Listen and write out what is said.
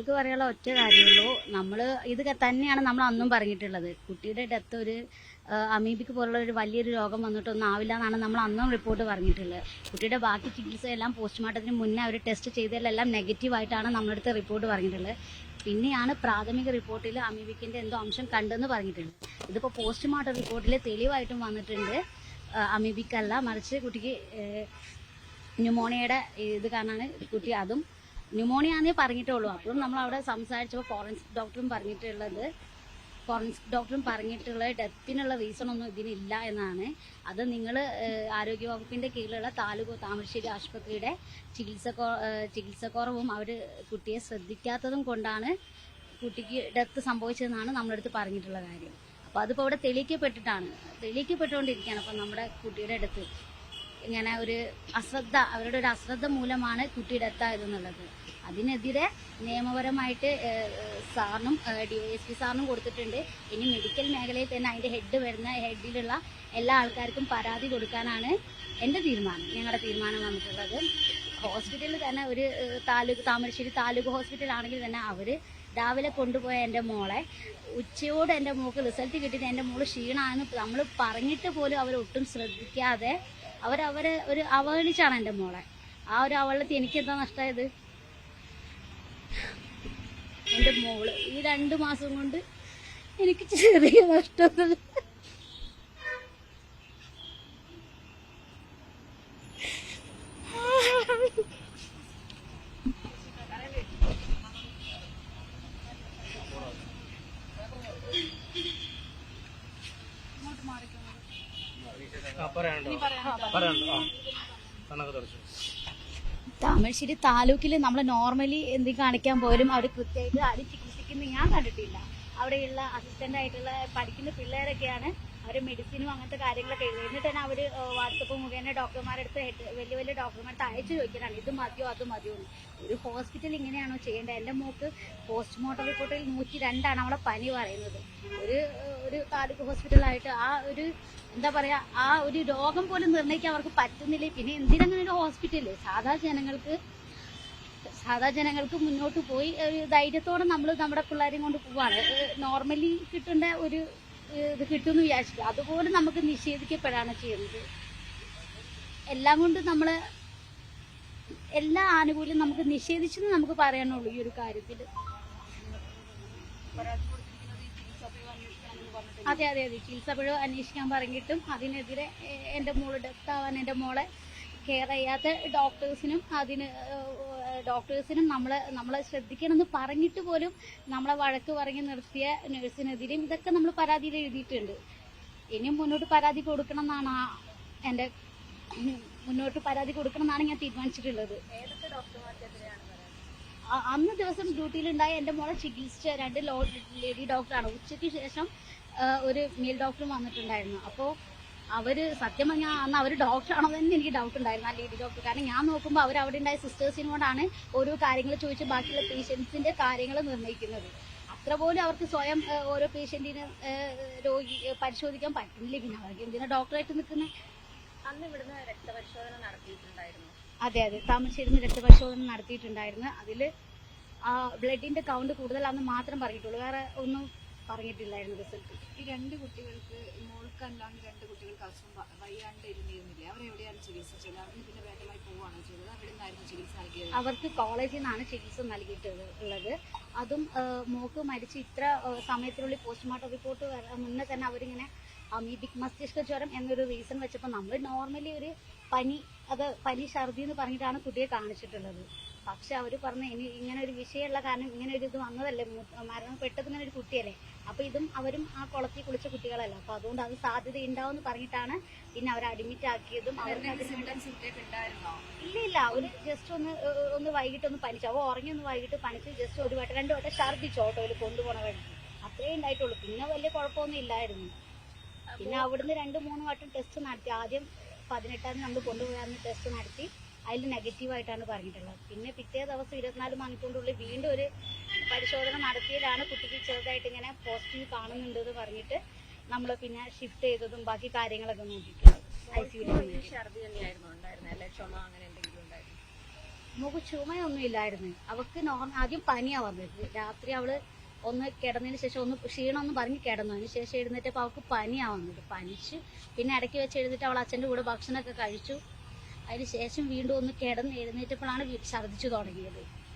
ഞങ്ങൾക്ക് പറയാനുള്ള ഒറ്റ കാര്യമുള്ളൂ. നമ്മൾ ഇത് തന്നെയാണ് നമ്മൾ അന്നും പറഞ്ഞിട്ടുള്ളത്. കുട്ടിയുടെ ഡെത്ത് ഒരു അമീബിക്ക് പോലുള്ള ഒരു വലിയൊരു രോഗം വന്നിട്ടൊന്നും ആവില്ല എന്നാണ് നമ്മൾ അന്നും റിപ്പോർട്ട് പറഞ്ഞിട്ടുള്ളത്. കുട്ടിയുടെ ബാക്കി ചികിത്സയെല്ലാം പോസ്റ്റ്മോർട്ടത്തിന് മുന്നേ അവർ ടെസ്റ്റ് ചെയ്തതിലെല്ലാം നെഗറ്റീവായിട്ടാണ് നമ്മളടുത്ത് റിപ്പോർട്ട് പറഞ്ഞിട്ടുള്ളത്. പിന്നെയാണ് പ്രാഥമിക റിപ്പോർട്ടിൽ അമീബിക്കിൻ്റെ എന്തോ അംശം കണ്ടെന്ന് പറഞ്ഞിട്ടുണ്ട്. ഇതിപ്പോൾ പോസ്റ്റ്മോർട്ടം റിപ്പോർട്ടിൽ തെളിവായിട്ടും വന്നിട്ടുണ്ട് അമീബിക്കല്ല, മറിച്ച് കുട്ടിക്ക് ന്യൂമോണിയയുടെ ഇത് കാരണമാണ് കുട്ടി, അതും ന്യൂമോണിയാന്നേ പറഞ്ഞിട്ടുള്ളൂ. അപ്പോഴും നമ്മൾ അവിടെ സംസാരിച്ചപ്പോൾ ഫോറൻസിക് ഡോക്ടറും പറഞ്ഞിട്ടുള്ള ഡെത്തിനുള്ള റീസൺ ഒന്നും ഇതിനില്ല എന്നാണ്. അത് നിങ്ങൾ ആരോഗ്യവകുപ്പിൻ്റെ കീഴിലുള്ള താമരശ്ശേരി ആശുപത്രിയുടെ ചികിത്സക്കുറവും അവർ കുട്ടിയെ ശ്രദ്ധിക്കാത്തതും കൊണ്ടാണ് കുട്ടിക്ക് ഡെത്ത് സംഭവിച്ചതെന്നാണ് നമ്മളടുത്ത് പറഞ്ഞിട്ടുള്ള കാര്യം. അപ്പോൾ അതിപ്പോൾ അവിടെ തെളിയിക്കപ്പെട്ടുകൊണ്ടിരിക്കുകയാണ്. അപ്പോൾ നമ്മുടെ കുട്ടിയുടെ അടുത്ത് ഇങ്ങനെ അവരുടെ ഒരു അശ്രദ്ധ മൂലമാണ് കുട്ടി ഡെത്തായതെന്നുള്ളത്. അതിനെതിരെ നിയമപരമായിട്ട് സാറിനും DYSP സാറിനും കൊടുത്തിട്ടുണ്ട്. ഇനി മെഡിക്കൽ മേഖലയിൽ തന്നെ അതിൻ്റെ ഹെഡിലുള്ള എല്ലാ ആൾക്കാർക്കും പരാതി കൊടുക്കാനാണ് ഞങ്ങളുടെ തീരുമാനം വന്നിട്ടുള്ളത്. ഹോസ്പിറ്റലിൽ തന്നെ ഒരു താമരശ്ശേരി താലൂക്ക് ഹോസ്പിറ്റലാണെങ്കിൽ തന്നെ അവർ രാവിലെ കൊണ്ടുപോയ എൻ്റെ മോളെ ഉച്ചയോട് എൻ്റെ മോൾക്ക് റിസൾട്ട് കിട്ടിയിട്ട് എൻ്റെ മോള് ക്ഷീണമാണെന്ന് നമ്മൾ പറഞ്ഞിട്ട് പോലും അവരൊട്ടും ശ്രദ്ധിക്കാതെ അവരെ ഒരു അവഗണിച്ചാണ് എൻ്റെ മോളെ. ആ ഒരു അവളത്തിൽ എനിക്കെന്താ നഷ്ടമായത്? എൻ്റെ മോള് ഈ 2 മാസം കൊണ്ട് എനിക്ക് ചെറിയ നഷ്ടം. താമരശ്ശേരി താലൂക്കിൽ നമ്മൾ നോർമലി എന്തെങ്കിലും കാണിക്കാൻ പോലും അവർ കൃത്യമായിട്ട് ആരും ചികിത്സിക്കുന്നത് ഞാൻ കണ്ടിട്ടില്ല. അവിടെയുള്ള അസിസ്റ്റന്റ് ആയിട്ടുള്ള പഠിക്കുന്ന പിള്ളേരൊക്കെയാണ് അവർ മെഡിസിനും അങ്ങനത്തെ കാര്യങ്ങളൊക്കെ എഴുതുന്നത്. എന്നിട്ട് തന്നെ അവർ വാട്സപ്പ് മുഖേന ഡോക്ടർമാരെടുത്ത് വലിയ ഡോക്ടർമാരുടെ അയച്ചു ചോദിക്കാനാണ് ഇത് മതിയോ അത് മതിയോ എന്ന്. ഒരു ഹോസ്പിറ്റൽ ഇങ്ങനെയാണോ ചെയ്യേണ്ടത്? എൻ്റെ മോക്ക് പോസ്റ്റ്മോർട്ടം റിപ്പോർട്ടിൽ 102 അവളെ പനി പറയുന്നത്. ഒരു താലൂക്ക് ഹോസ്പിറ്റലായിട്ട് ആ ഒരു എന്താ പറയുക, ആ ഒരു രോഗം പോലും നിർണ്ണയിക്കാൻ അവർക്ക് പറ്റുന്നില്ല. പിന്നെ എന്തിനങ്ങനെ ഒരു ഹോസ്പിറ്റല്? സാധാ ജനങ്ങൾക്ക് മുന്നോട്ട് പോയി ഒരു ധൈര്യത്തോടെ നമ്മൾ നമ്മുടെ പിള്ളേരെയും കൊണ്ട് പോവാണ്. നോർമലി കിട്ടേണ്ട ഒരു ഇത് കിട്ടുമെന്ന് വിചാരിച്ചിട്ട് അതുപോലെ നമുക്ക് നിഷേധിക്കപ്പെടാണ് ചെയ്യുന്നത്. എല്ലാം കൊണ്ട് എല്ലാ ആനുകൂല്യം നമുക്ക് നിഷേധിച്ചെന്ന് നമുക്ക് പറയാനുള്ളൂ ഈ ഒരു കാര്യത്തിൽ. അതെ ചികിത്സാ പിഴവ് അന്വേഷിക്കാൻ പറഞ്ഞിട്ടും അതിനെതിരെ എൻ്റെ മോള് ഡെത്താവാൻ എൻ്റെ മോളെ കെയർ ചെയ്യാത്ത ഡോക്ടേഴ്സിനും നമ്മളെ ശ്രദ്ധിക്കണമെന്ന് പറഞ്ഞിട്ട് പോലും നമ്മളെ വഴക്ക് പറഞ്ഞ് നിർത്തിയ നഴ്സിനെതിരെയും ഇതൊക്കെ നമ്മൾ പരാതിയിൽ എഴുതിയിട്ടുണ്ട്. ഇനിയും മുന്നോട്ട് പരാതി കൊടുക്കണം എന്നാണ് ഞാൻ തീരുമാനിച്ചിട്ടുള്ളത്. അന്ന് ദിവസം ഡ്യൂട്ടിയിലുണ്ടായ എൻ്റെ മോളെ ചികിത്സിച്ച 2 ലേഡി ഡോക്ടറാണ്. ഉച്ചയ്ക്ക് ശേഷം ഒരു മെയിൽ ഡോക്ടറും വന്നിട്ടുണ്ടായിരുന്നു. അപ്പോൾ സത്യം പറഞ്ഞാൽ അന്ന് അവർ ഡോക്ടറാണോ തന്നെ എനിക്ക് ഡൗട്ട് ഉണ്ടായിരുന്നു, ആ ലേഡി ഡോക്ടർ. കാരണം ഞാൻ നോക്കുമ്പോൾ അവിടെ ഉണ്ടായ സിസ്റ്റേഴ്സിനോടാണ് ഓരോ കാര്യങ്ങൾ ചോദിച്ച് ബാക്കിയുള്ള പേഷ്യൻസിന്റെ കാര്യങ്ങൾ നിർണ്ണയിക്കുന്നത്. അത്ര പോലും അവർക്ക് സ്വയം ഓരോ പേഷ്യന്റിന് പരിശോധിക്കാൻ പറ്റുന്നില്ല. പിന്നെ അവർക്ക് എന്തിനാ ഡോക്ടറായിട്ട് നിൽക്കുന്നത്? അന്ന് ഇവിടുന്ന് രക്തപരിശോധന നടത്തിയിട്ടുണ്ടായിരുന്നു. അതെ താമരശ്ശേരിന്ന് രക്തപരിശോധന നടത്തിയിട്ടുണ്ടായിരുന്നു. അതിൽ ബ്ലഡിന്റെ കൗണ്ട് കൂടുതലാണെന്ന് മാത്രം പറഞ്ഞിട്ടുള്ളൂ, വേറെ ഒന്നും പറഞ്ഞിട്ടില്ലായിരുന്നു റിസൾട്ട്. ഈ 2 കുട്ടികൾക്ക്, മോൾക്കല്ലാണ്ട് 2 കുട്ടികൾക്ക് അസുഖം വയ്യാണ്ട് ഇരുന്നിരുന്നില്ലേ? അവരെവിടെയാണ് ചികിത്സിച്ചത്? അവർക്ക് പിന്നെ ഭേദമായി പോവുകയാണോ ചെയ്തത്? അവിടെ നിന്നായിരുന്നു ചികിത്സ നൽകിയത്? അവർക്ക് കോളേജിൽ നിന്നാണ് ചികിത്സ നൽകിയിട്ടുള്ളത്. അതും മോക്ക് മരിച്ച് ഇത്ര സമയത്തിനുള്ളിൽ പോസ്റ്റ്മോർട്ടം റിപ്പോർട്ട് മുന്നേ തന്നെ അവരിങ്ങനെ അമീബിക് മസ്തിഷ്ക ജ്വരം എന്നൊരു റീസൺ വെച്ചപ്പോൾ നമ്മൾ നോർമലി ഒരു പനി ഛർദി എന്ന് പറഞ്ഞിട്ടാണ് കുട്ടിയെ കാണിച്ചിട്ടുള്ളത്. പക്ഷെ അവർ പറഞ്ഞു ഇങ്ങനെ ഒരു വിഷയമുള്ള കാരണം ഇങ്ങനെ ഒരു ഇത് വന്നതല്ലേ, മരണപ്പെട്ടത് ഇങ്ങനെ ഒരു കുട്ടിയല്ലേ, അപ്പൊ അവരും ആ കുളത്തിൽ കുളിച്ച കുട്ടികളല്ല, അപ്പൊ അതുകൊണ്ട് അത് സാധ്യത ഉണ്ടാവും പറഞ്ഞിട്ടാണ് പിന്നെ അവരെ അഡ്മിറ്റ് ആക്കിയതും. ഇല്ല ഒരു ജസ്റ്റ് ഒന്ന് വൈകിട്ടൊന്ന് പനിച്ചു, അവ ഉറങ്ങി വൈകിട്ട് പനിച്ച് ജസ്റ്റ് 1 വട്ടം 2 വട്ടം ഛർദിച്ചു ഓട്ടോയിൽ കൊണ്ടുപോകണ വഴി, അത്രേ ഉണ്ടായിട്ടുള്ളൂ. പിന്നെ വലിയ കുഴപ്പമൊന്നും ഇല്ലായിരുന്നു. പിന്നെ അവിടുന്ന് 2-3 വട്ടം ടെസ്റ്റ് നടത്തി. ആദ്യം 18-ാം തീയതി നമ്മൾ കൊണ്ടുപോയാന്ന് ടെസ്റ്റ് നടത്തി, അതിൽ നെഗറ്റീവായിട്ടാണ് പറഞ്ഞിട്ടുള്ളത്. പിന്നെ പിറ്റേ ദിവസം 24 മണിക്കൂറിനുള്ളിൽ വീണ്ടും ഒരു പരിശോധന നടത്തിയതാണ് കുട്ടിക്ക് ചെറുതായിട്ട് ഇങ്ങനെ പോസിറ്റീവ് കാണുന്നുണ്ട് എന്ന് പറഞ്ഞിട്ട് നമ്മൾ പിന്നെ ഷിഫ്റ്റ് ചെയ്തതും ബാക്കി കാര്യങ്ങളൊക്കെ നോക്കിയിട്ടുണ്ട്. ICU ഛർദി തന്നെയായിരുന്നു ഉണ്ടായിരുന്നത്, ചുമ അങ്ങനെ എന്തെങ്കിലും ഉണ്ടായിരുന്നു? മോക്ക് ചുമയൊന്നും ഇല്ലായിരുന്നു. അവക്ക് ആദ്യം പനിയാ വന്നത്. രാത്രി അവള് ഒന്ന് കിടന്നതിന് ശേഷം ഒന്ന് ക്ഷീണമെന്ന് പറഞ്ഞ് കിടന്നു. അതിന് ശേഷം എഴുന്നേറ്റപ്പോൾ അവൾക്ക് പനിയാ വന്നത്. പനിച്ച് പിന്നെ ഇടയ്ക്ക് വെച്ച് എഴുന്നേറ്റ് അവൾ അച്ഛൻ്റെ കൂടെ ഭക്ഷണമൊക്കെ കഴിച്ചു. അതിന് ശേഷം വീണ്ടും ഒന്ന് കിടന്ന് എഴുന്നേറ്റപ്പോഴാണ് ഛർദ്ദിച്ചു തുടങ്ങിയത്.